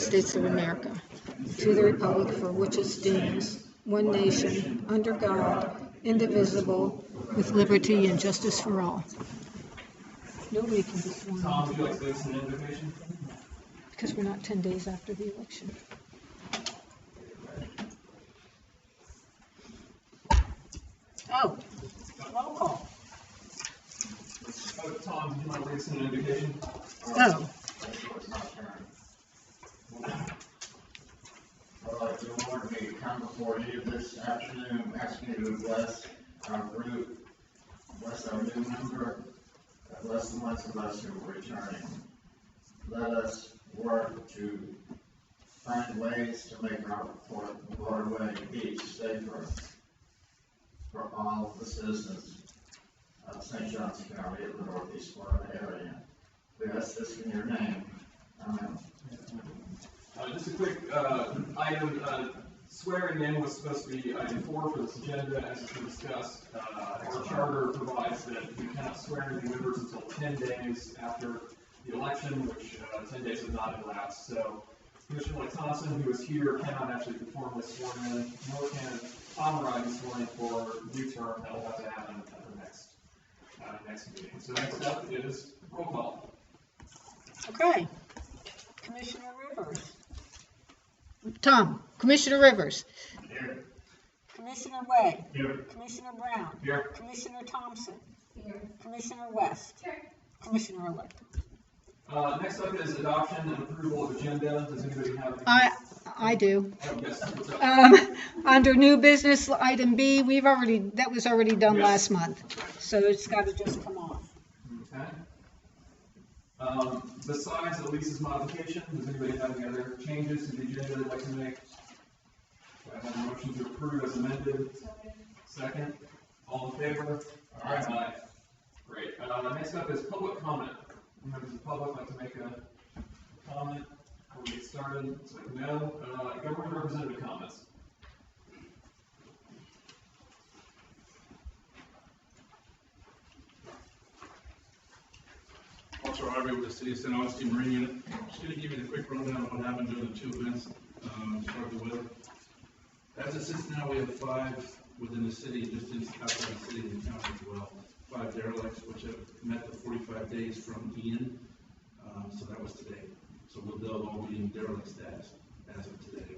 States of America, to the republic for which it stands, one nation, under God, indivisible, with liberty and justice for all. Nobody can be sworn Tom, in would you like to give us an invocation? because we're not 10 days after the election. Oh, roll call. Tom, do you want to lead us in an invocation? Oh, Dear Lord, may we come before you this afternoon, asking you to bless our group, bless our new member, bless the ones of us who are returning. Let us work to find ways to make our Broadway beach safer for all the citizens of St. Johns County and the Northeast Florida area. We ask this in your name. Amen. Just a quick item. Swearing in was supposed to be item 4 for this agenda, as has been discussed. Our charter provides that we cannot swear in new members until 10 days after the election, which 10 days have not elapsed. So Commissioner Lloyd Thompson, who is here, cannot actually perform this sworn in, nor can Tom Ryan be sworn in for new term. That will have to happen at the next meeting. So next up is roll call. okay. Commissioner Rivers. Tom, Commissioner Rivers. Here. Commissioner Way. Here. Commissioner Brown. Here. Commissioner Thompson. Here. Commissioner West. Here. Commissioner-elect. Next up is adoption and approval of agenda. Does anybody have? I do. Oh, yes. What's up? Under new business, item B, that was already done Yes. last month, so it's got to just come off. Okay. Besides Elise's modification, does anybody have any other changes to the agenda they'd like to make? Do I have a motion to approve as amended? Second. All in favor? Aye. Great. Next up is public comment. Members of the public like to make a comment before we get started? It's like no. Government representative comments. Also, Harvey with the City of St. Augustine Marine Unit. Just going to give you the quick rundown of what happened during the two events start the weather. As it sits now, we have 5 within the city, just outside the city and the county as well. 5 derelicts, which have met the 45 days from Ian. So that was today. So they'll all be in derelict status as of today.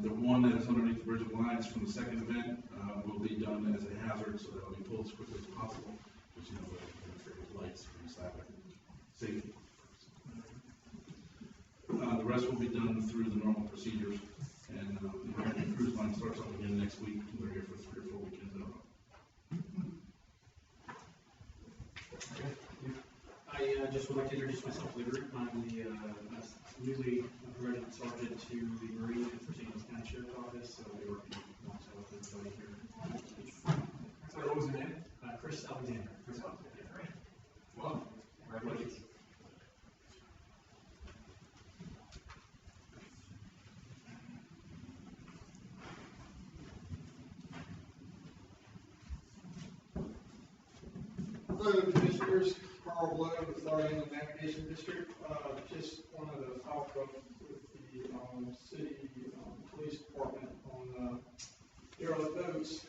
The one that is underneath the bridge of lines from the second event will be done as a hazard, so that will be pulled as quickly as possible, which will interfere with lights from the side, safety. The rest will be done through the normal procedures, and the cruise line starts up again next week. We're here for 3 or 4 weekends in a row. I just would like to introduce myself to the group. I'm the newly promoted sergeant to the Marine and for St. Louis County Sheriff's Office, so we work alongside with everybody here. So what was your name? Chris Alexander. Chris Alexander. Great. Well, congratulations. Hello, Commissioners. Carl Blow with Florida Inland Navigation District. Just wanted to talk with the city police department on derelict boats.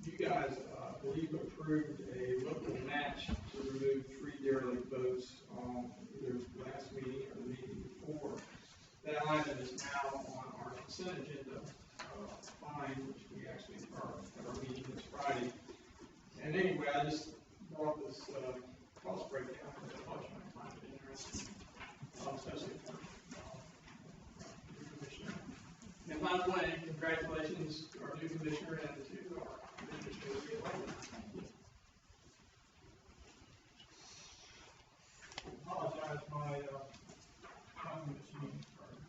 You guys, I believe, approved a local match to remove 3 derelict boats either last meeting or the meeting before. That item is now on our consent agenda, fine, which we actually are at our meeting this Friday. And anyway, I just brought this cost breakdown because I thought you might find it interesting, especially for new commissioner. And by the way, congratulations to our new commissioner and to our commissioner to be elected. I apologize, my machine started.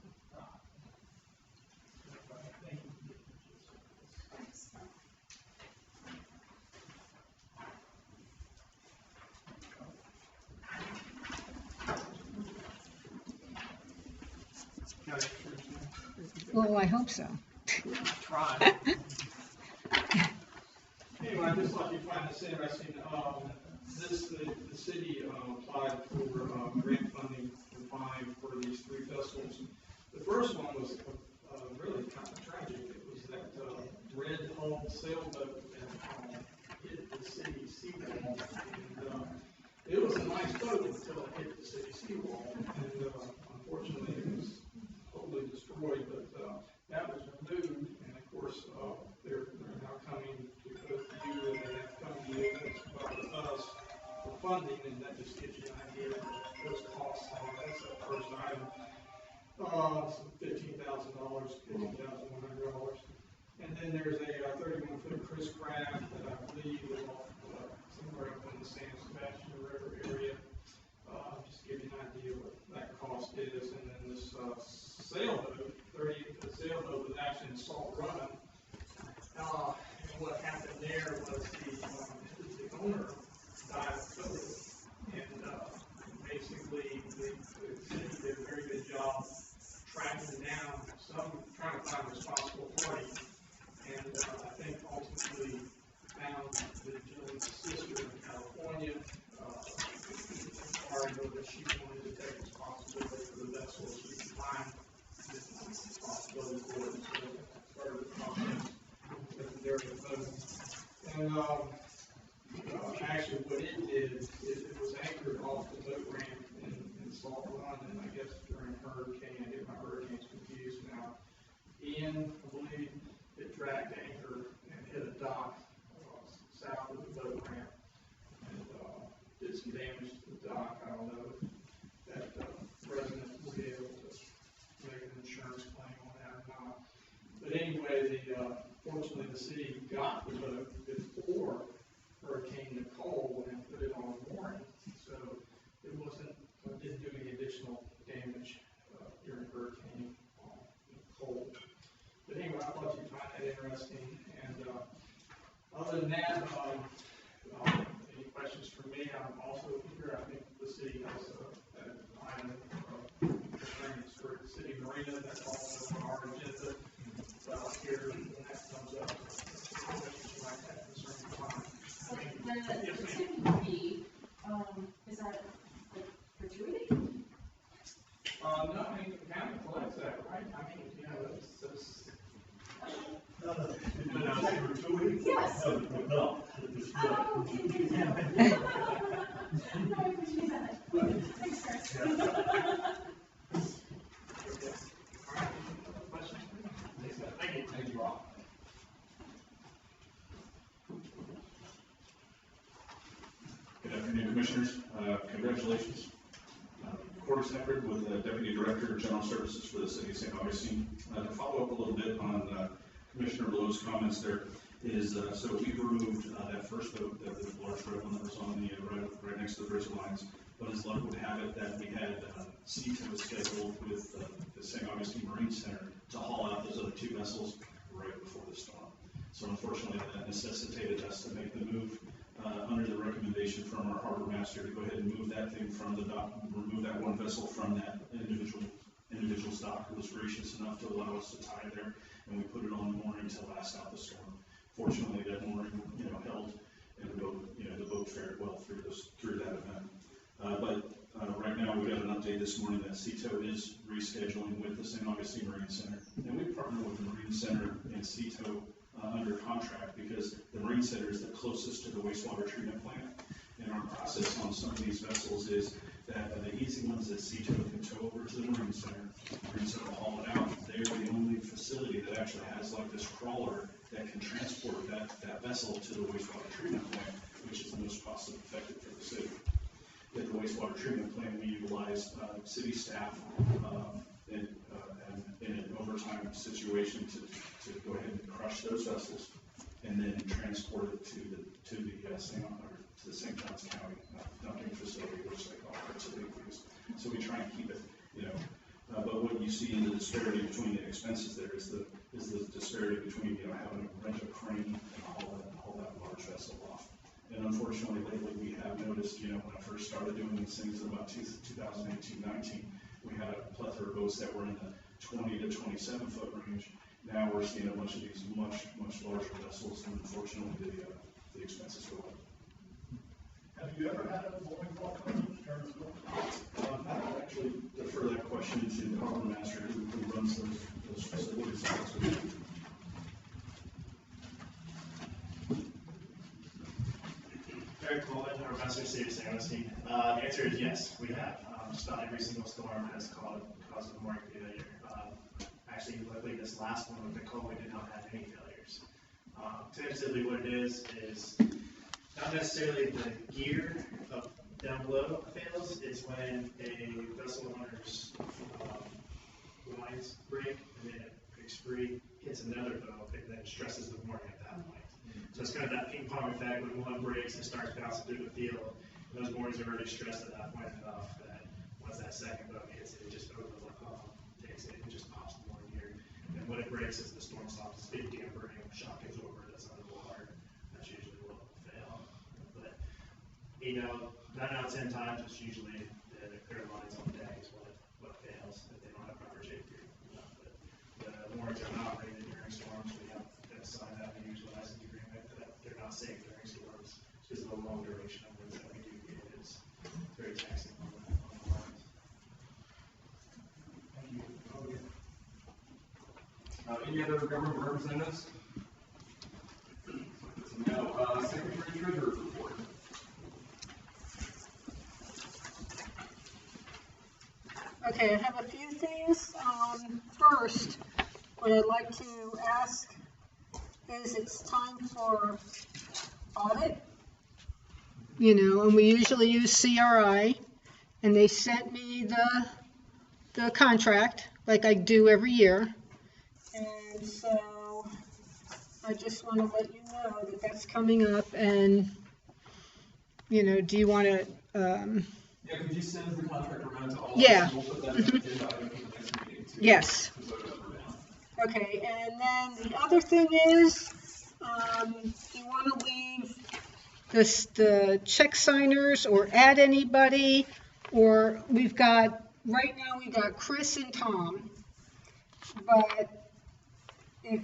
Thank you. Well, I hope so. Try. Anyway, I just thought you'd find this interesting. The city applied for grant funding for 5 for these 3 seawall, and unfortunately it was totally destroyed, but that was removed, and of course, they're now coming to both you, and they have come to you, to us for funding, and that just gives you an idea of what those costs are. That's the first item. $15,000, $15,100. And then there's a 31-foot Chris Craft that I believe is off somewhere up in the San Sebastian River area. Just to give you an idea what that cost is. And then this sailboat, the sailboat was actually in Salt Run. And what happened there was the owner died of COVID. And basically, the city did a very good job tracking down trying to find a responsible party. And I think ultimately found the gentleman's sister in California, argued that she wanted to take responsibility for the vessel. She declined responsibility for it. So that's part of the process with their boat. And actually what it did is it was anchored off the boat ramp in Salt Run, and I guess during hurricane, I get my hurricanes confused now. Ian, I believe, it dragged anchor and hit a dock south of the boat ramp and did some damage to the dock. I don't know if that resident will be able to make an insurance claim on that or not. But anyway, fortunately the city got the boat before Hurricane Nicole and put it on mooring, so it didn't do any additional damage during Hurricane Nicole. But anyway, I thought you'd find that interesting. And other than that, any questions for me? I'm also here. I think the city has an item concerning the city marina. That's also on our agenda. So I'll hear when that comes up. Questions you might have concerning the fund. The tipping fee, is that like gratuity? No, I mean, the county collects that, right? I mean, you know, it's Yes. No. Oh, okay. No, I appreciate that. Thanks, Chris. Thank you, Rob. Good afternoon, Commissioners. Congratulations. Corey Seppert with Deputy Director of General Services for the City of St. Augustine. To follow up a little bit on Commissioner Lowe's comments there is, so we removed that first boat, the large red one that was on the right next to the bridge lines. But as luck would have it that we had CTO scheduled with the St. Augustine Marine Center to haul out those other two vessels right before the storm. So unfortunately, that necessitated us to make the move under the recommendation from our harbor master to go ahead and move that thing from the dock, remove that one vessel from that individual dock, who was gracious enough to allow us to tie there, and we put it on the mooring to last out the storm. Fortunately, that mooring, held, and the boat fared well through that event. But right now, we got an update this morning that CTO is rescheduling with the St. Augustine Marine Center, and we partner with the Marine Center and CTO under contract because the Marine Center is the closest to the wastewater treatment plant. And our process on some of these vessels is that the easy ones that CTO can tow over to the Marine Center, Marine Center will haul it out. They're the only facility that actually has like this crawler that can transport that vessel to the wastewater treatment plant, which is the most cost effective for the city. At the wastewater treatment plant, we utilize city staff in an overtime situation to go ahead and crush those vessels and then transport it to the St. Johns County dumping facility, which they call fertility please. So we try and keep it, but what you see in the disparity between the expenses there is the disparity between having to rent a crane and haul that large vessel off. And unfortunately, lately we have noticed, when I first started doing these things in about 2018-19, we had a plethora of boats that were in the 20 to 27 foot range. Now we're seeing a bunch of these much larger vessels, and unfortunately the expenses go up. Have you ever had a bowling ball come during school? I would actually defer that question to the harbor master who runs those facilities. Eric Mullen, our master of City of St. Augustine. The answer is yes, we have. Just about every single storm has caused a mooring failure. Actually, luckily, this last one with Nicole, we did not have any failures. Tentatively, what it is not necessarily the gear up down below fails. It's when a vessel owner's lines break and then it breaks free, hits another boat, and then stresses the mooring at that point. So it's kind of that ping pong effect. When one breaks, it starts bouncing through the field. And those moorings are already stressed at that point enough that once that second boat hits it, it just takes it and just pops the mooring gear. And when it breaks, as the storm stops, it's big dampering, shock goes over, it does underwater. That's usually what will fail. But 9 out of 10 times, it's usually the lines on deck is what fails if they don't have proper shape gear. But the moorings are not rated during storms. We have signed that we usually license agreement that they're not safe during storms because of the long duration of winds that we do get. It's very taxing on the lines. Thank you. Any other government representatives? No. Secretary Treasurer's report. Okay, I have a few things. First, what I'd like to ask is it's time for audit, and we usually use CRI, and they sent me the contract like I do every year, and so I just want to let you know that that's coming up, and do you want to Yeah, could you send the contract around to all Yeah. of us? We'll put that in the agenda item for the next meeting too. Yes. To vote up or down. Okay, and then the other thing is, you want to leave the check signers or add anybody, or right now we got Chris and Tom, but if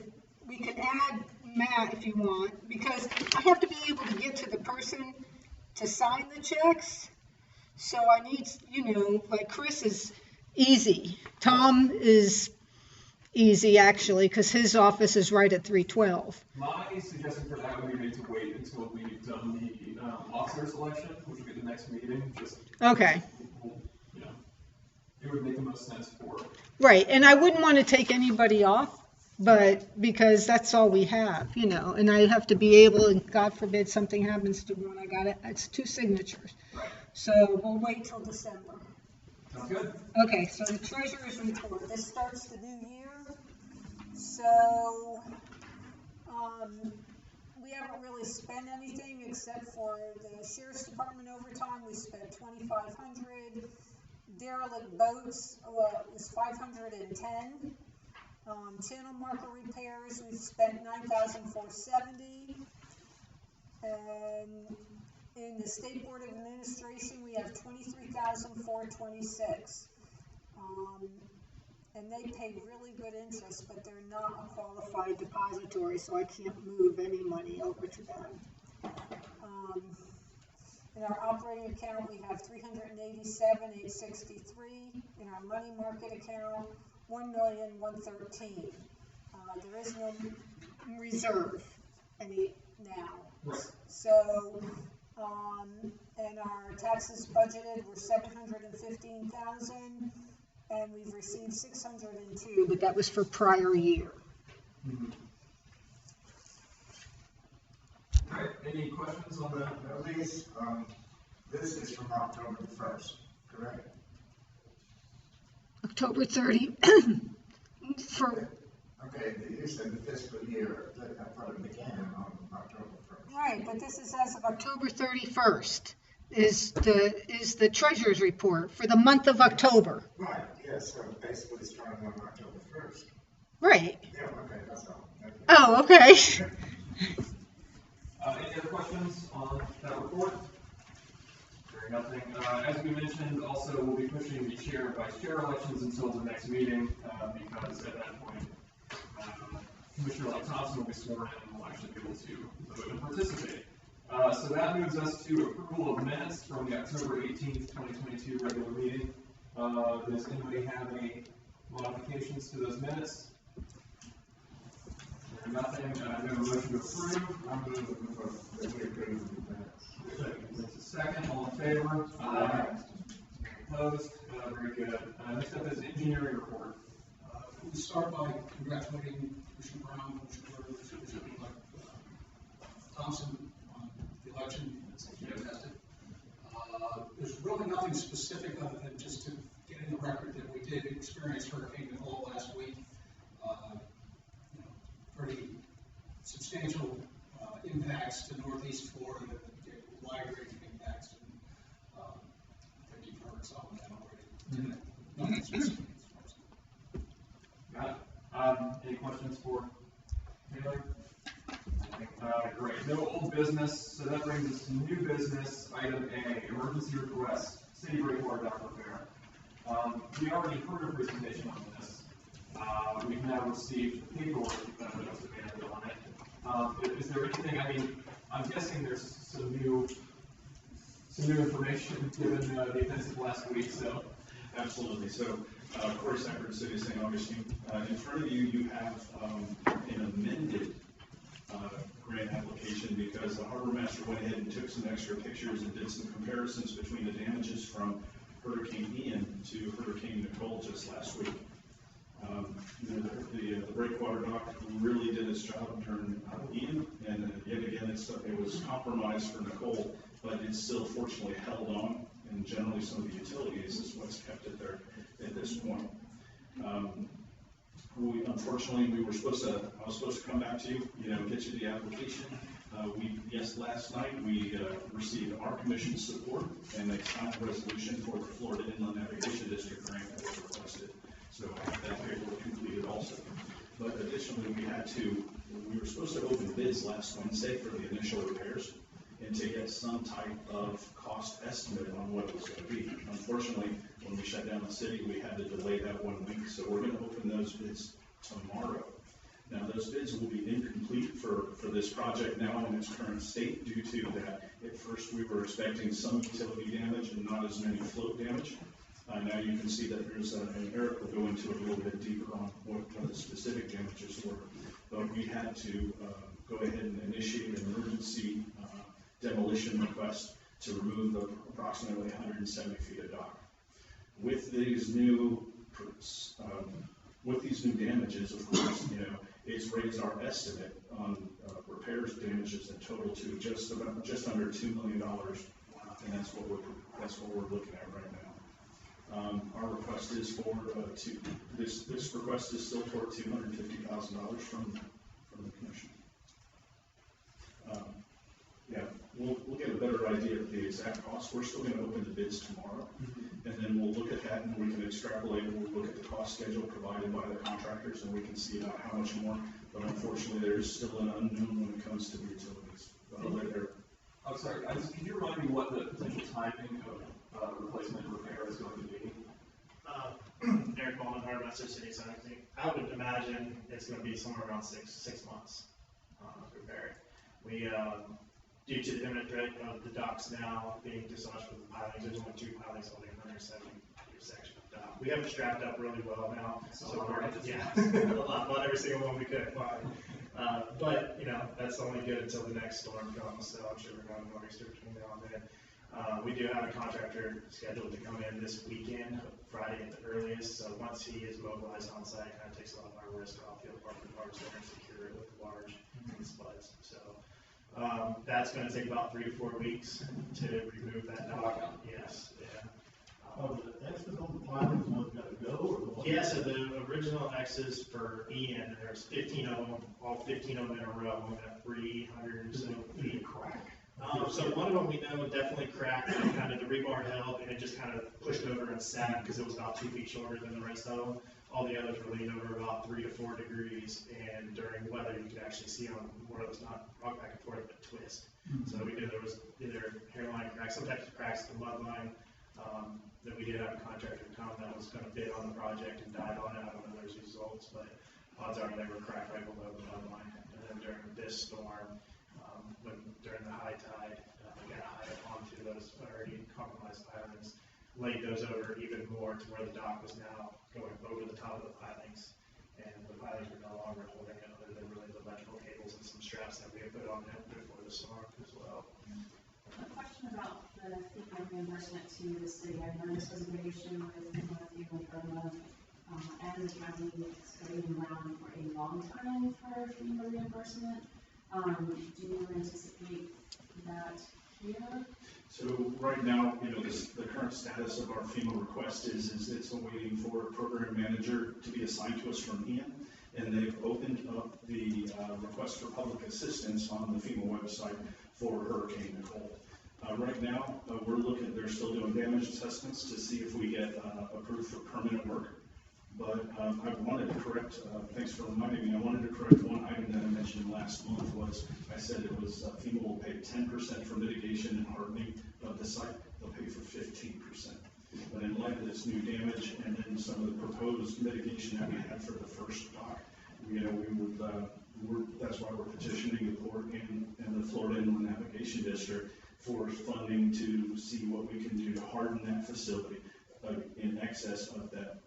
we can add Matt if you want, because I have to be able to get to the person to sign the checks, so I need, like Chris is easy. Tom is easy, actually, because his office is right at 312. My suggestion for that would be maybe to wait until we've done the officer selection, which will be the next meeting. Okay. It would make the most sense for. Right, and I wouldn't want to take anybody off, but because that's all we have, and I have to be able, and God forbid something happens to one, it's 2 signatures. Right. So we'll wait till December. Sounds good. Okay, so the treasurer's report, this starts the new year. So, we haven't really spent anything except for the sheriff's department overtime. We spent $2,500. Derelict boats was $510. Channel marker repairs, we've spent $9,470. And in the State Board of Administration, we have $23,426. And they pay really good interest, but they're not a qualified depository, so I can't move any money over to them. In our operating account, we have $387,863. In our money market account, $1,113,000. There is no reserve now. Right. So, and our taxes budgeted were $715,000, and we've received $602, but that was for prior year. Mm-hmm. All right. Any questions on that? These, this is from October 1st, correct? October 30. Okay, you said the fiscal year, I thought it began on October 1st. Right, but this is as of October 31st is the treasurer's report for the month of October. Right, yes, so basically starting on October 1st. Right. Yeah, okay, that's all. Thank you. Oh, okay. Any other questions on that report? Hearing nothing. As we mentioned, also we'll be pushing the chair and vice chair elections until the next meeting because at that point, Commissioner Like Thompson will be sworn in and will actually be able to vote and participate. So that moves us to approval of minutes from the October 18th, 2022 regular meeting. Does anybody have any modifications to those minutes? Nothing, we have a motion to approve. I'm moving that we approve the minutes. There's a second, all in favor? Aye. Opposed? Very good. Next up is engineering report. We start by congratulating Commissioner Brown, Commissioner Burger, Commissioner Thompson on the election. It's fantastic. There's really nothing specific other than just to get in the record that we did experience Hurricane Nicole last week. Pretty substantial impacts to Northeast Florida, wide-ranging impacts. And, I think you've heard some of that already. Nothing specific. Got it. Any questions for Taylor? Great. No old business, so that brings us to new business. Item A, emergency request, city breakwater dock repair. We already heard a presentation on this. We've now received the paperwork that was available on it. Is there anything, I mean, I'm guessing there's some new information given the events of last week, so. Absolutely. So, Corey Sackford, City of St. Augustine. In front of you, you have an amended grant application because the harbor master went ahead and took some extra pictures and did some comparisons between the damages from Hurricane Ian to Hurricane Nicole just last week. The breakwater dock really did its job during Ian, and yet again, it was compromised for Nicole, but it's still fortunately held on, and generally some of the utilities is what's kept it there at this point. Unfortunately, I was supposed to come back to you, get you the application. Last night we received our commission's support, and they signed a resolution for the Florida Inland Navigation District grant that was requested. So that paperwork completed also. But additionally, we were supposed to open bids last Wednesday for the initial repairs and to get some type of cost estimate on what it was going to be. Unfortunately, when we shut down the city, we had to delay that 1 week. So we're going to open those bids tomorrow. Now, those bids will be incomplete for this project now in its current state due to that. At first, we were expecting some utility damage and not as many float damage. Now you can see that there's and Eric will go into it a little bit deeper on what the specific damages were. But we had to go ahead and initiate an emergency demolition request to remove the approximately 170 feet of dock. With these new damages, of course, it's raised our estimate on repairs damages in total to just under $2 million, and that's what we're looking at right now. Our request is for this request is still for $250,000 from the commission. We'll get a better idea of the exact cost. We're still going to open the bids tomorrow, and then we'll look at that and we can extrapolate. We'll look at the cost schedule provided by the contractors, and we can see about how much more. But unfortunately, there is still an unknown when it comes to the utilities. I'm sorry. Can you remind me what the potential timing of replacement repair is going to be? Eric Ballman, Harbor Master, City of St. Augustine. I would imagine it's going to be somewhere around six months repair. We, due to the imminent threat of the docks now being dislodged from the pilings, there's only 2 pilings holding 170 section of dock. We have it strapped up really well now, so we're about every single one we could find. But that's only good until the next storm comes. So I'm sure we're going to nor'easter between now and then. We do have a contractor scheduled to come in this weekend, Friday at the earliest. So once he is mobilized on site, it kind of takes a lot of our risk off. He'll park the parts there and secure it with the barge and spuds. So that's going to take about 3 to 4 weeks to remove that dock. Yes. Yeah. The X's on the pilings, one's got to go, or what? Yeah, so the original X's for Ian, there's 15 of them, all 15 of them in a row, we got 300 or so feet crack. So one of them we know definitely cracked, and kind of the rebar held, and it just kind of pushed over and sat because it was about 2 feet shorter than the rest of them. All the others were leaned over about 3 to 4 degrees, and during weather you could actually see them more or less not rock back and forth, but twist. So we knew there was either hairline cracks, some types of cracks in the mud line. That we did have a contractor come that was going to bid on the project and dive on it. I don't know those results, but odds are they were cracked right below the mud line. And then during this storm, during the high tide, we got high up onto those already compromised pilings, laid those over even more to where the dock was now going over the top of the pilings, and the pilings were no longer holding it other than really related electrical cables and some straps that we have put on it before the storm as well. A question about the FEMA reimbursement to the city. I know this was a big issue with Matthew and Irma, and the county waiting around for a long time for FEMA reimbursement. Do you anticipate that here? So right now, the current status of our FEMA request is it's awaiting for a program manager to be assigned to us from Ian, and they've opened up the request for public assistance on the FEMA website for Hurricane Nicole. Right now, they're still doing damage assessments to see if we get approved for permanent work. But I wanted to correct, thanks for reminding me, I wanted to correct one item that I mentioned last month was, I said it was FEMA will pay 10% for mitigation and hardening of the site, they'll pay for 15%. But in light of this new damage and then some of the proposed mitigation that we had for the first dock, that's why we're petitioning the port and the Florida Inland Navigation District for funding to see what we can do to harden that facility in excess of that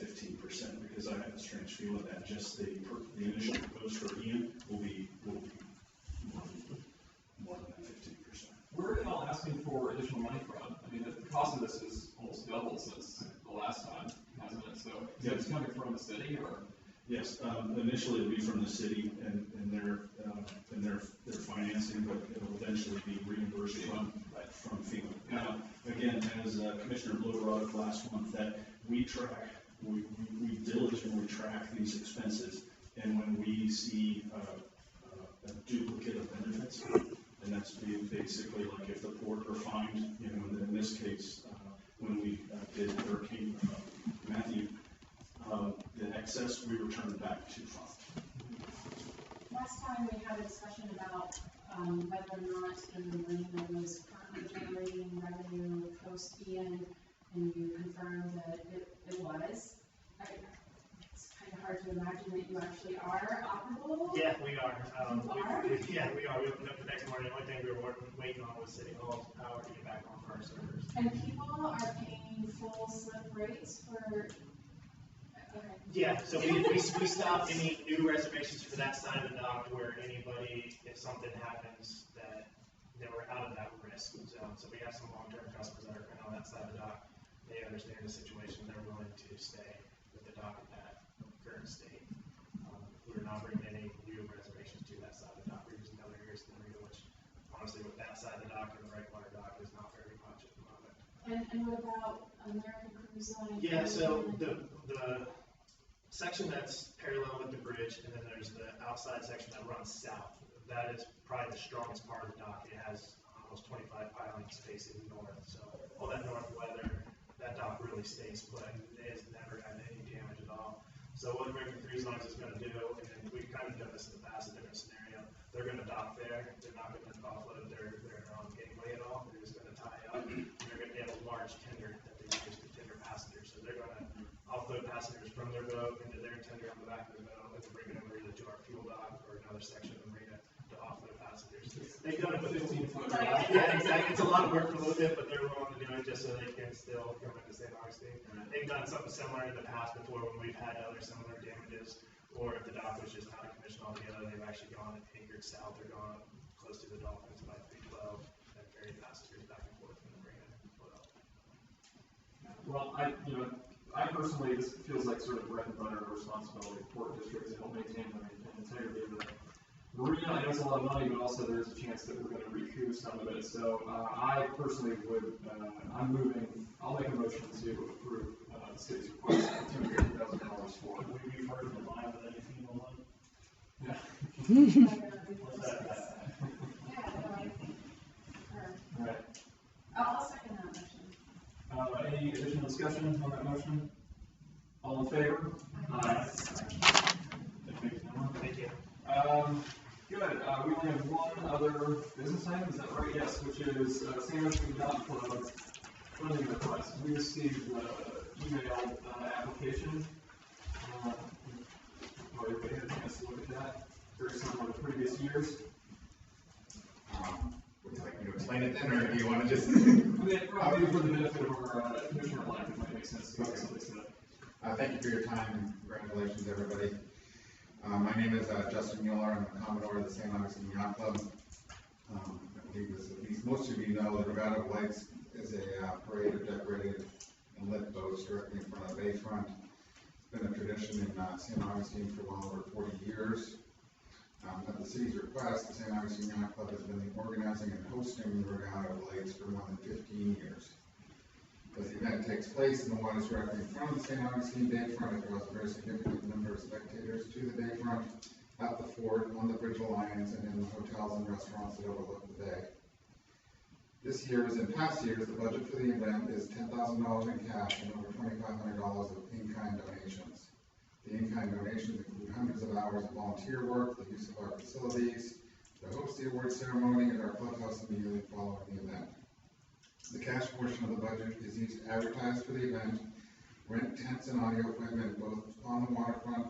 15%, because I have a strange feeling that just the initial proposed for Ian will be more than that 15%. Where are y'all asking for additional money from? I mean, the cost of this is almost doubled since the last time, hasn't it? So is it coming from the city or? Yes, initially it'll be from the city and their financing, but it'll eventually be reimbursed from FEMA. Again, as Commissioner Blue brought up last month, that we diligently track these expenses, and when we see a duplicate of benefits, and that's basically like if the port are fined, in this case, when we did Hurricane Matthew, the excess we returned back to fund. Last time we had a discussion about whether or not the marina was currently generating revenue post Ian, and you confirmed that it was. It's kind of hard to imagine that you actually are operable. Yeah, we are. You are? We are. We opened up the next morning. The only thing we were waiting on was City Hall's power to get back on for our servers. And people are paying full slip rates for. Okay. Yeah, so we stopped any new reservations for that side of the dock where anybody, if something happens, that they were out of that risk zone. So we have some long-term customers that are on that side of the dock. They understand the situation. They're willing to stay with the dock at that current state. We're not bringing any new reservations to that side of the dock. We're using other areas of the marina, which honestly with that side of the dock and the Breakwater dock is not very much at the moment. And what about American Cruise Line? Yeah, so the section that's parallel with the bridge, and then there's the outside section that runs south. That is probably the strongest part of the dock. It has almost 25 pilings facing north. So all that north weather, that dock really stays put. It has never had any damage at all. So what American Cruise Lines is going to do, and we've kind of done this in the past, a different scenario, they're going to dock there. They're not going to offload their gateway at all. They're just going to tie up. And they're going to have a large tender that they use to tender passengers. So they're going to offload passengers from their boat into their tender on the back of the boat and bring it over either to our fuel dock or another section of the marina to offload passengers. They've done it with 15-foot. Yeah, exactly. It's a lot of work for a little bit, but they're willing to do it just so they can still come into St. Augustine. They've done something similar in the past before when we've had other similar damages, or if the dock was just out of commission altogether, they've actually gone and anchored south or gone close to the Dolphins by 312 and carried passengers back and forth from the marina as well. Well, I personally, this feels like sort of bread and butter responsibility of port districts to help maintain the integrity of the marina. I know it's a lot of money, but also there's a chance that we're going to recoup some of it. So I personally I'll make a motion to approve the city's request for $250,000 for. We've heard of the line with any FEMA one? Yeah. All right. I'll second that motion. Any additional discussion on that motion? All in favor? Aye. Thank you. Good. We only have one other business item, is that right? Yes, which is San Augustine Yacht Club funding request. We received email application. Everybody had a chance to look at that. Very similar to previous years. Would you like me to explain it then, or do you want to just? Probably for the benefit of our commissioner-elect, it might make sense to go through this. Thank you for your time, and congratulations, everybody. My name is Justin Mueller. I'm the Commodore of the St. Augustine Yacht Club. I believe as at least most of you know, the Regatta of Lights is a parade of decorated and lit boats directly in front of the bayfront. It's been a tradition in St. Augustine for well over 40 years. At the city's request, the St. Augustine Yacht Club has been organizing and hosting the Regatta of Lights for more than 15 years. As the event takes place in the waters directly in front of the St. Augustine bayfront, it draws a very significant number of spectators to the bayfront, at the fort, on the Bridge Alliance, and in the hotels and restaurants that overlook the bay. This year, as in past years, the budget for the event is $10,000 in cash and over $2,500 of in-kind donations. The in-kind donations include hundreds of hours of volunteer work, the use of our facilities, the host the award ceremony at our clubhouse immediately following the event. The cash portion of the budget is used to advertise for the event, rent tents and audio equipment both on the waterfront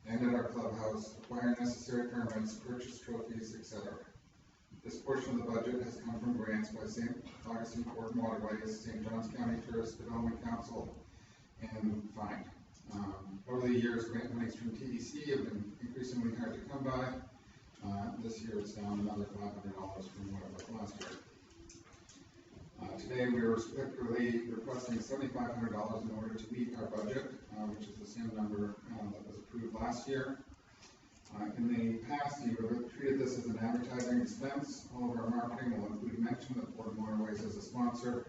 and at our clubhouse, acquire necessary permits, purchase trophies, etc. This portion of the budget has come from grants by St. Augustine Port and Waterways, St. Johns County Tourist Development Council, and FIND. Over the years, grant monies from TDC have been increasingly hard to come by. This year it's down another $500 from what it was last year. Today we are respectfully requesting $7,500 in order to meet our budget, which is the same number that was approved last year. In the past, you have treated this as an advertising expense. All of our marketing will include mention of Port and Waterways as a sponsor.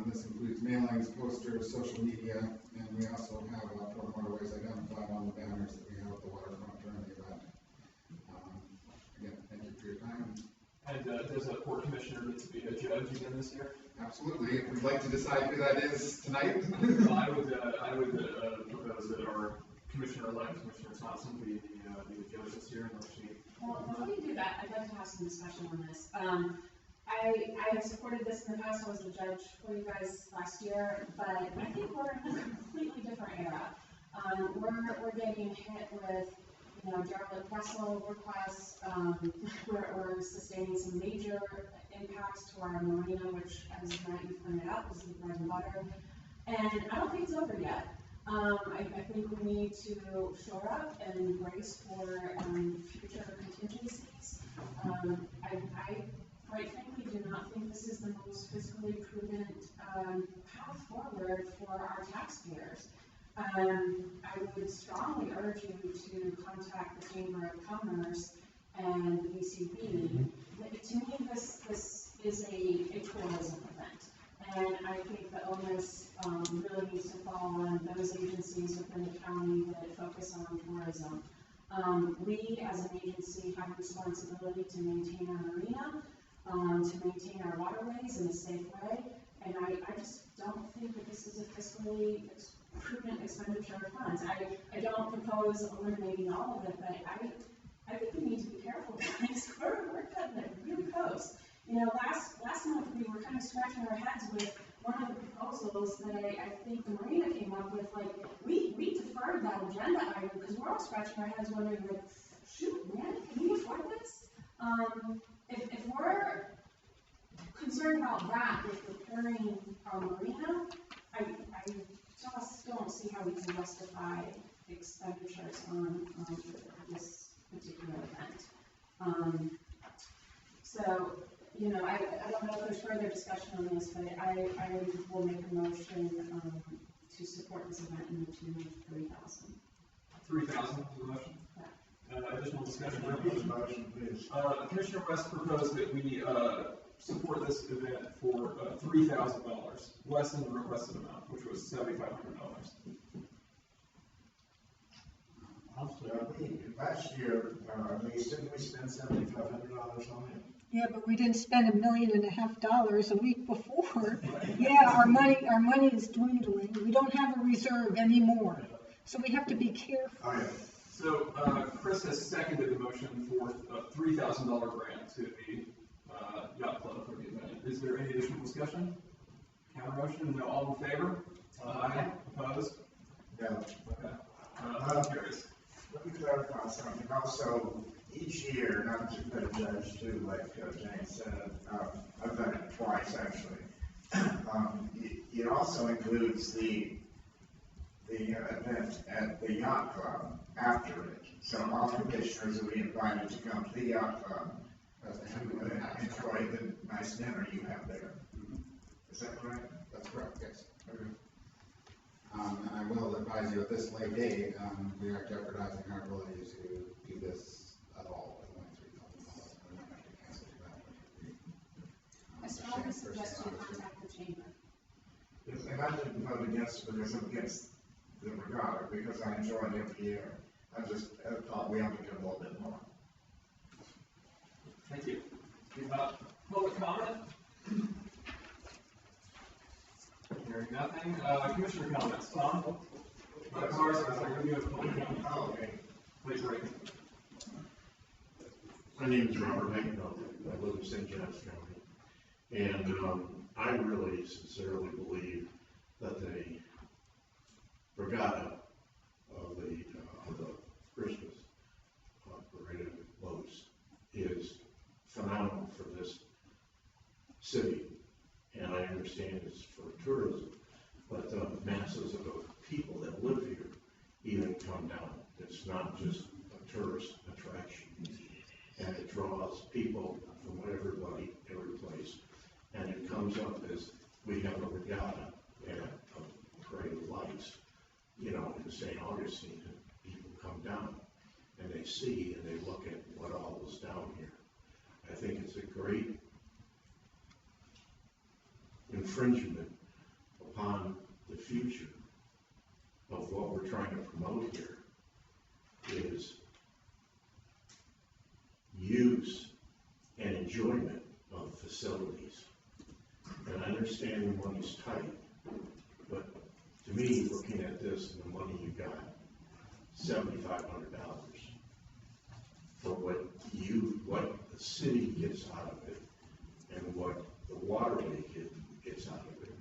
This includes mailings, posters, social media, and we also have Port and Waterways identified on the banners that we have at the waterfront during the event. Again, thank you for your time. And does a port commissioner need to be a judge again this year? Absolutely. We'd like to decide who that is tonight. I would propose that our commissioner-elect, Commissioner Thompson, be the judge this year. Well, before you do that, I'd like to have some discussion on this. I have supported this in the past. I was the judge for you guys last year, but I think we're in a completely different era. We're getting hit with, derelict vessel requests. We're sustaining some major impacts to our marina, which, as Matt, you pointed out, is the bread and butter. And I don't think it's over yet. I think we need to shore up and brace for future contingencies. I quite frankly do not think this is the most fiscally prudent path forward for our taxpayers. I would strongly urge you to contact the Chamber of Commerce and the ECB. To me, this is a tourism event, and I think the onus really needs to fall on those agencies within the county that focus on tourism. We, as an agency, have a responsibility to maintain our marina, to maintain our waterways in a safe way, and I just don't think that this is a fiscally prudent expenditure of funds. I don't propose eliminating all of it, but I think we need to be careful with things. We're cutting it really close. Last month we were kind of scratching our heads with one of the proposals that I think the marina came up with. Like, we deferred that agenda item because we're all scratching our heads wondering, like, shoot, man, can we afford this? If we're concerned about that with repairing our marina, I just don't see how we can justify expenditures on this particular event. I don't know if there's further discussion on this, but I will make a motion to support this event in the tune of $3,000. $3,000 for the motion? Yeah. Additional discussion? Repeat the motion, please. Commissioner West proposed that we support this event for $3,000, less than the requested amount, which was $7,500. Last year, didn't we spend $7,500 on it? Yeah, but we didn't spend $1.5 million a week before. Yeah, our money is dwindling. We don't have a reserve anymore. So we have to be careful. Oh, yeah. So, Chris has seconded the motion for a $3,000 grant to the yacht club for the event. Is there any additional discussion? Counter motion? No. All in favor? Aye. Opposed? No. Okay. Carries. Let me clarify something. Also, each year, not to put a judge too, like Jane said, I've done it twice actually. It also includes the the event at the yacht club after it. So all commissioners will be invited to come to the yacht club to enjoy the nice dinner you have there. Is that correct? That's correct, yes. And I will advise you at this late date, we are jeopardizing our ability to do this at all with only $3,000. We might have to cancel that. I strongly suggest you contact the chamber. And I didn't vote against it because I'm against the regatta, because I enjoy it every year. I just thought we ought to get a little bit more. Thank you. Public comment? Hearing nothing. Commissioner comments. Tom? Morris, I'm going to do a public comment. Oh, okay. Please, Rick. My name is Robert Hancock. I live in St. Johns County. And I really sincerely believe that the regatta of the Christmas parade of boats is phenomenal for this city. And I understand it's for tourism, but the masses of people that live here even come down. It's not just a tourist attraction. And it draws people from everybody, every place. And it comes up as we have a regatta and a parade of lights, you know, in St. Augustine, and people come down and they see and they look at what all was down here. I think it's a great infringement upon the future of what we're trying to promote here is use and enjoyment of facilities. And I understand the money's tight, but to me, looking at this and the money you got, $7,500 for what the city gets out of it and what the waterway gets out of it,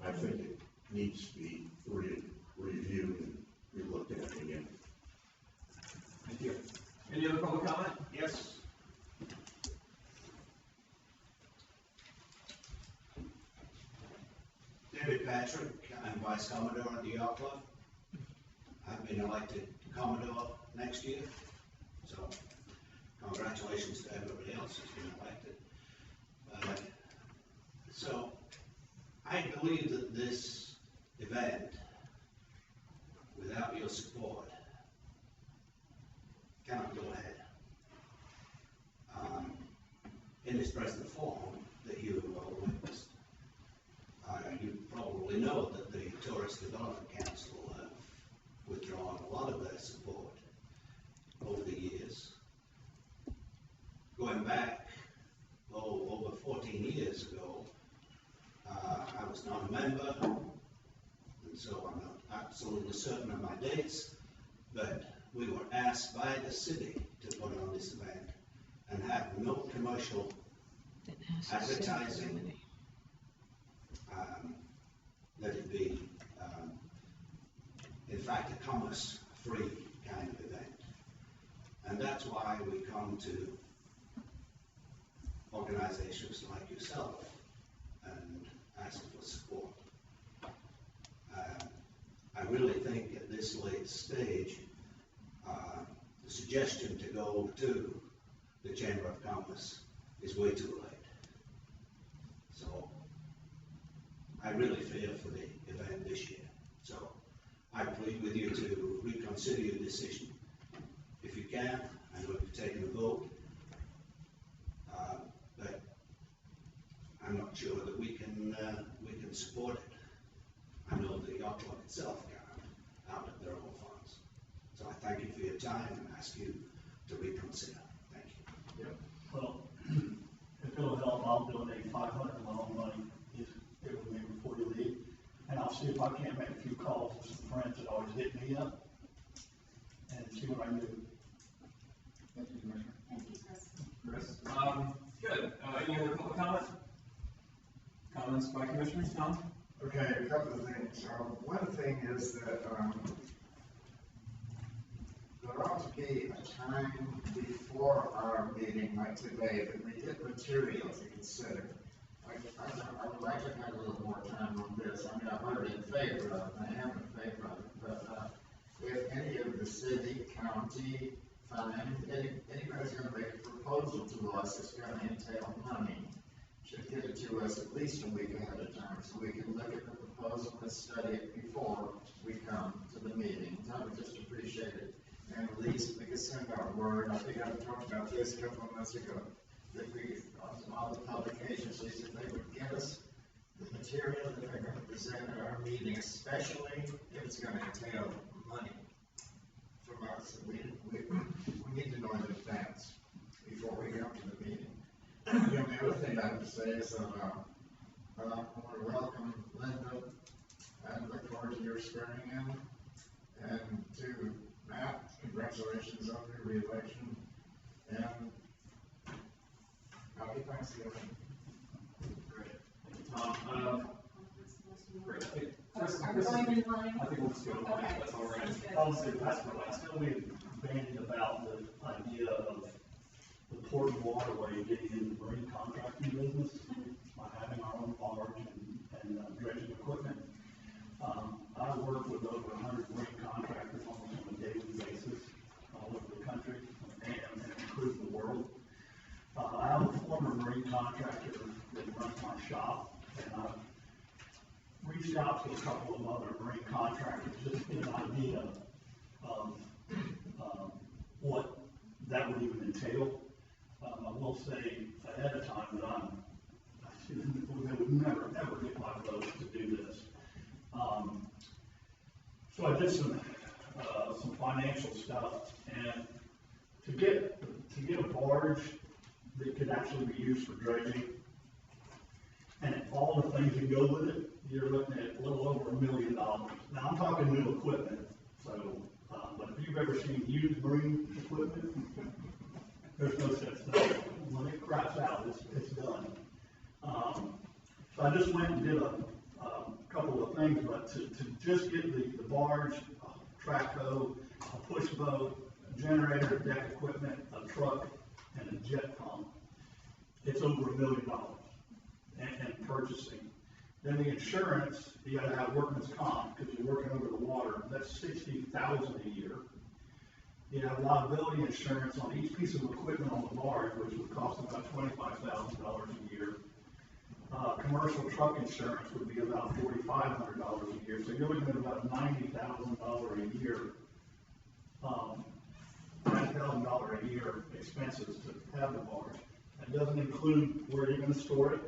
I think it needs to be reviewed and re-looked at again. Thank you. Any other public comment? Yes. David Patrick, I'm Vice Commodore at the Yacht Club. I've been elected Commodore next year, so congratulations to everybody else who's been elected. So I believe that this event, without your support, cannot go ahead in its present form that you have all witnessed. You probably know that the Tourist Development Council have withdrawn a lot of their support over the years. Going back, over 14 years ago, I was not a member, and so I'm not absolutely certain of my dates, but we were asked by the city to put on this event and have no commercial advertising. Let it be, in fact, a commerce-free kind of event. And that's why we come to organizations like yourself and ask for support. I really think at this late stage, the suggestion to go to the Chamber of Commerce is way too late. So I really fear for the event this year. So I plead with you to reconsider your decision. If you can, I know you've taken a vote, but I'm not sure that we can support it. I know the Yacht Club itself can't out of their own funds. So I thank you for your time and ask you to reconsider. Thank you. Yep. Well, if it'll help, I'll donate $500 of my own money if it will be before you leave. And I'll see if I can't make a few calls with some friends that always hit me up and see what I can do. Thank you, Commissioner. Thank you, Chris. Chris? Good. Any other public comment? Comments by commissioners? Tom? Okay, a couple of things. One thing is that there ought to be a time before our meeting like today that we get material to consider. I would like to have a little more time on this. I mean, I'm already in favor of it, I am in favor of it, DOT fund, anybody's gonna make a proposal to us that's gonna entail money, should get it to us at least a week ahead of time, so we can look at the proposal and study it before we come to the meeting. I would just appreciate it, and at least we could send our word. I think I talked about this a couple of months ago, that we, on some other publications, at least if they would give us the material that they're gonna present at our meeting, especially if it's gonna entail money from us. We need to know in advance before we come to the meeting. You know, the other thing I have to say is that, I want to welcome Linda and look forward to your swearing in. And to Matt, congratulations on your reelection. And happy Thanksgiving. Great. Tom, great. Are we going in line? I think we'll just go in line, Okay. that's all right. Also, I still be bandied about the idea of the port and waterway getting into the marine contracting business by having our own barge and dredging equipment. I work with over 100 marine contractors almost on a daily basis all over the country and including the world. I have a former marine contractor that runs my shop, and I've reached out to a couple of other marine contractors just to get an idea of what that would even entail. I will say ahead of time that they would never, ever get my vote to do this. So I did some financial stuff, and to get a barge that could actually be used for dredging, and all the things that go with it, you're looking at a little over $1 million. Now I'm talking new equipment, so, but if you've ever seen used marine equipment, there's no such thing. When it craps out, it's done. So I just went and did a couple of things, but to just get the barge, track hoe, a push boat, a generator, deck equipment, a truck, and a jet pump, it's over $1 million and purchasing. Then the insurance, you gotta have workman's comp because you're working over the water. That's $60,000 a year. You have liability insurance on each piece of equipment on the barge, which would cost about $25,000 a year. Commercial truck insurance would be about $4,500 a year. So you're looking at about $90,000 a year, $90,000 a year expenses to have the barge. That doesn't include where you're going to store it.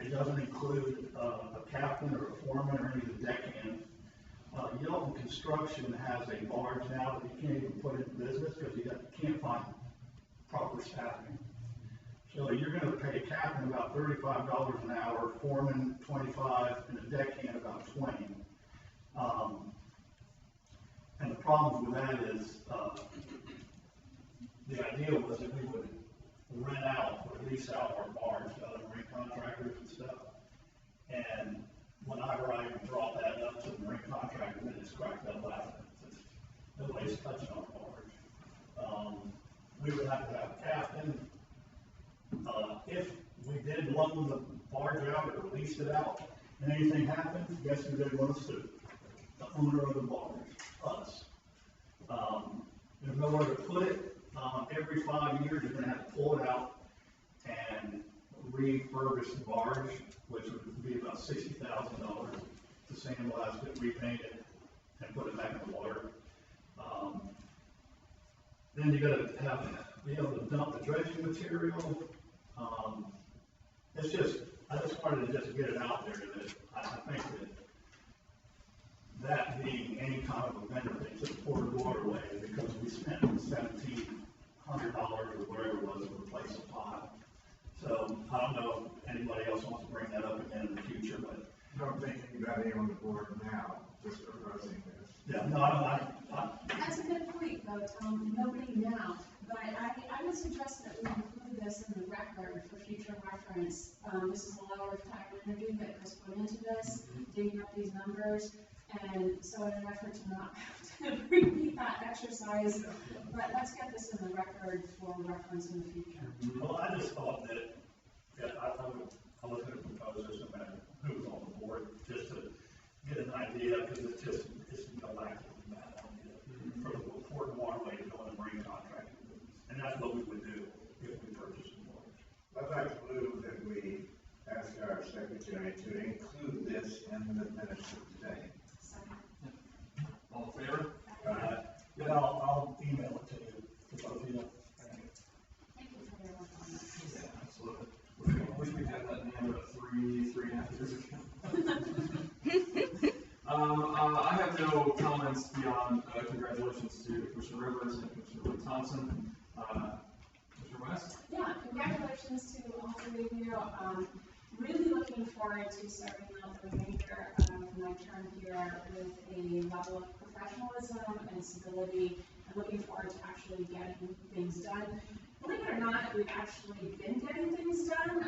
It doesn't include a captain or a foreman or any of the deckhand. Yelton Construction has a barge now that you can't even put into business because you can't find proper staffing. So you're going to pay a captain about $35 an hour, foreman $25, and a deckhand about $20. And the problem with that is the idea was that we would rent out or lease out our barge to other marine contractors and stuff. And whenever I brought that up to the marine contractor, they just cracked up laughing. Nobody's touching our barge. We would have to have a captain. If we did loan the barge out or leased it out and anything happened, guess who they'd want to sue? The owner of the barge, us. There's nowhere to put it. Every 5 years, you're going to have to pull it out and refurbish the barge, which would be about $60,000 to sandblast it, repaint it, and put it back in the water. Then you got to be able to dump the dredging material. I just wanted to just get it out there that I think that being any kind of a benefit to the port of waterway, because we spent $1,700 or whatever it was to replace a pot. So I don't know if anybody else wants to bring that up again in the future, but I don't think anybody on the board now is proposing this. yeah, no, I That's a good point, though, Tom. Nobody now, but I would suggest that we include this in the record for future reference. This is a lot of time and energy that Chris put into this, digging up these numbers, and so in an effort to not have to repeat that exercise, but let's get this in the record for reference in the future. Well, I just thought that, I was going to propose this no matter who's on the board, just to get an idea, because it's no lack of bad idea for the port necessary to include this in the minutes of today. All in favor? Then I'll email it to you, to both of you. Thank you for your work on that. Yeah, absolutely. I wish we had that name about 3.5 years ago. I have no comments beyond congratulations to Commissioner Rivers and Commissioner Thompson. Commissioner West? Yeah, congratulations to all three of you. Really looking forward to serving out the remainder of my term here with a level of professionalism and civility, and looking forward to actually getting things done. Believe it or not, we've actually been getting things done.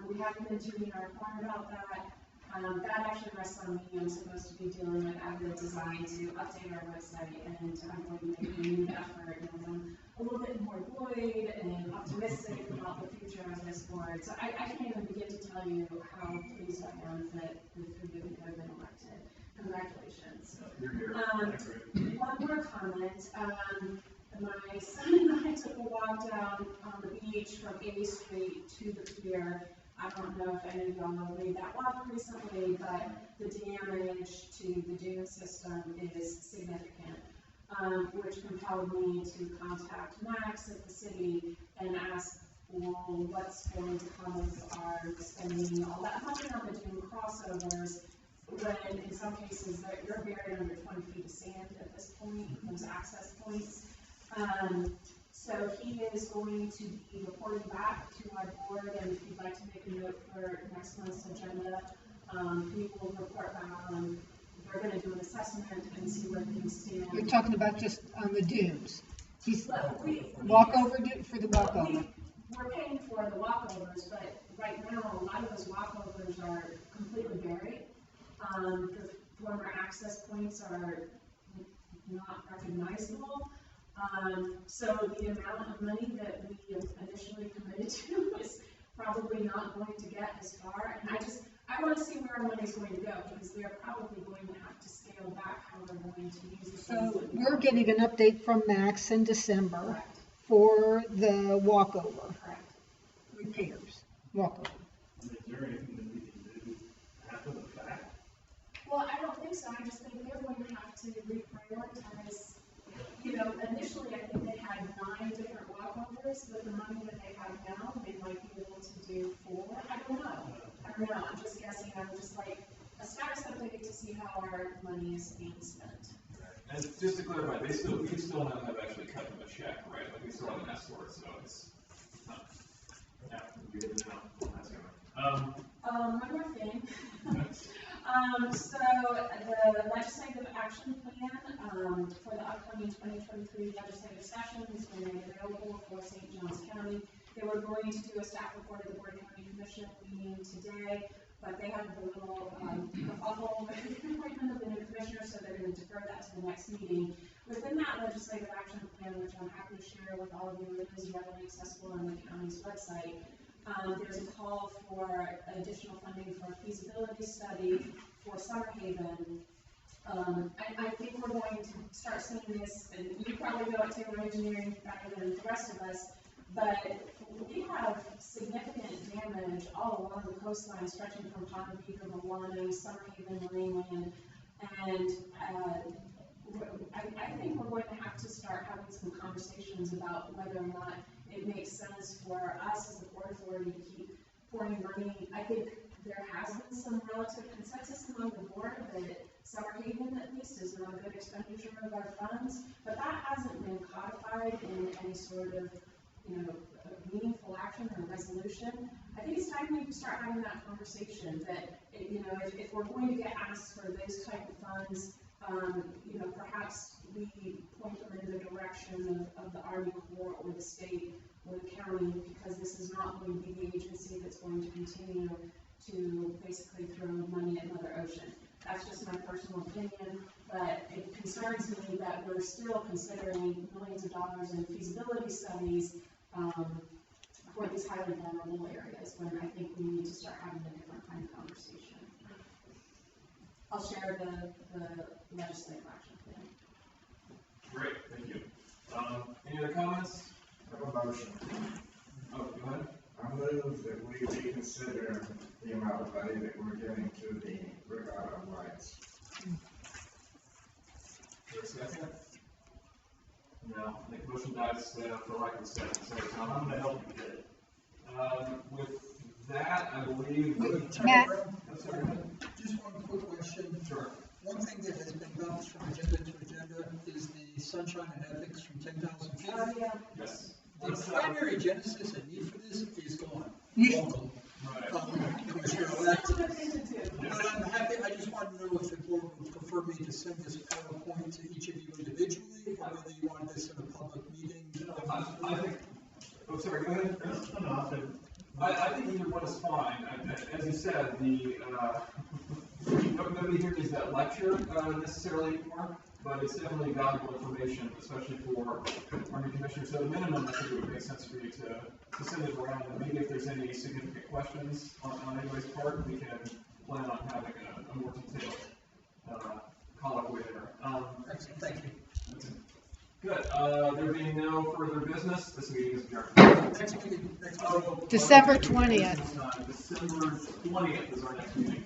We haven't been tooting our horn about that. That actually rests on me. I'm supposed to be dealing with Avid Design to update our website, and I'm going to make a new effort, and I'm a little bit more buoyed and optimistic about the future of this board. So I can't even begin to tell you how pleased I am that the three of you have been elected. Congratulations. You're here. One more comment. My son and I took a walk down on the beach from A Street to the pier. I don't know if any of y'all have made that walk recently, but the damage to the dune system is significant, which compelled me to contact Max at the city and ask, well, what's going to come of our spending all that money on the dune crossovers, when in some cases you're buried under 20 feet of sand at this point, those access points. So he is going to be reporting back to our board, and if you'd like to make a note for next month's agenda, he will report back on, they're going to do an assessment and see where things stand. You're talking about just on the dunes. He's Well, walkover for the walkover. We're paying for the walkovers, but right now, a lot of those walkovers are completely buried. The former access points are not recognizable. So the amount of money that we initially committed to is probably not going to get as far. And I want to see where our money's going to go, because they're probably going to have to scale back how they're going to use the funds. So we're getting an update from Max in December Correct. for the walkover Correct. repairs. Walkover. Is there anything that we can do after the fact? Well, I don't think so. I just think they're going to have to reprioritize. You know, initially I think they had 9 different walkovers. With the money that they have now, they might be able to do 4. I don't know. I'm just guessing. I'm just like a status update to see how our money is being spent. And just to clarify, we still have actually cut them a check, right? Like, we still have an escort, so it's not, yeah, we didn't know. That's good. One more thing. So the legislative action plan for the upcoming 2023 legislative session has been made available for St. Johns County. They were going to do a staff report at the Board County Commission meeting today, but they have a little kerfuffle with the appointment of the new commissioner, so they're going to defer that to the next meeting. Within that legislative action plan, which I'm happy to share with all of you, it is readily accessible on the county's website. There's a call for additional funding for a feasibility study for Summer Haven. I think we're going to start seeing this, and you probably know it, Taylor Engineering, better than the rest of us, but we have significant damage all along the coastline, stretching from Palm Beach, Milwaukee, Summer Haven, Marineland, and I think we're going to have to start having some conversations about whether or not it makes sense for us as the Port Authority to keep pouring money. I think there has been some relative consensus among the board that Summer Haven, at least, is not a good expenditure of our funds, but that hasn't been codified in any sort of, meaningful action or resolution. I think it's time we start having that conversation that, if we're going to get asked for those type of funds, perhaps we point them in the direction of the Army Corps or the state or the county, because this is not going to be the agency that's going to continue to basically throw money at Mother Ocean. That's just my personal opinion, but it concerns me that we're still considering millions of dollars in feasibility studies for these highly vulnerable areas, when I think we need to start having a different kind of conversation. I'll share the legislative action plan. Great, thank you. Any other comments? I have a motion. Oh, go ahead. I move that we reconsider the amount of money that we're giving to the Regatta of Lights. Is there a second? No, I think motion dies for lack of a second, so Tom, I'm gonna help you get it. With that, I believe. Matt? I'm sorry, go ahead. Just one quick question. Sure. One thing that has been bounced from agenda to agenda is the sunshine and ethics from 10,000 feet. Yes. The primary genesis and need for this is gone. Welcome. Commissioner-elect. But I'm happy, I just want to know if the board would prefer me to send this PowerPoint to each of you individually, or whether you want this in a public meeting. I think, oh, sorry, go ahead. I think either one is fine. As you said, nobody here needs that lecture necessarily anymore, but it's definitely valuable information, especially for our new commissioners. So the minimum, I think it would make sense for you to send it around, and maybe if there's any significant questions on anybody's part, we can plan on having a more detailed colloquy there. Excellent, thank you. Good. There being no further business, this meeting is adjourned. Next meeting, December 20th. December 20th is our next meeting.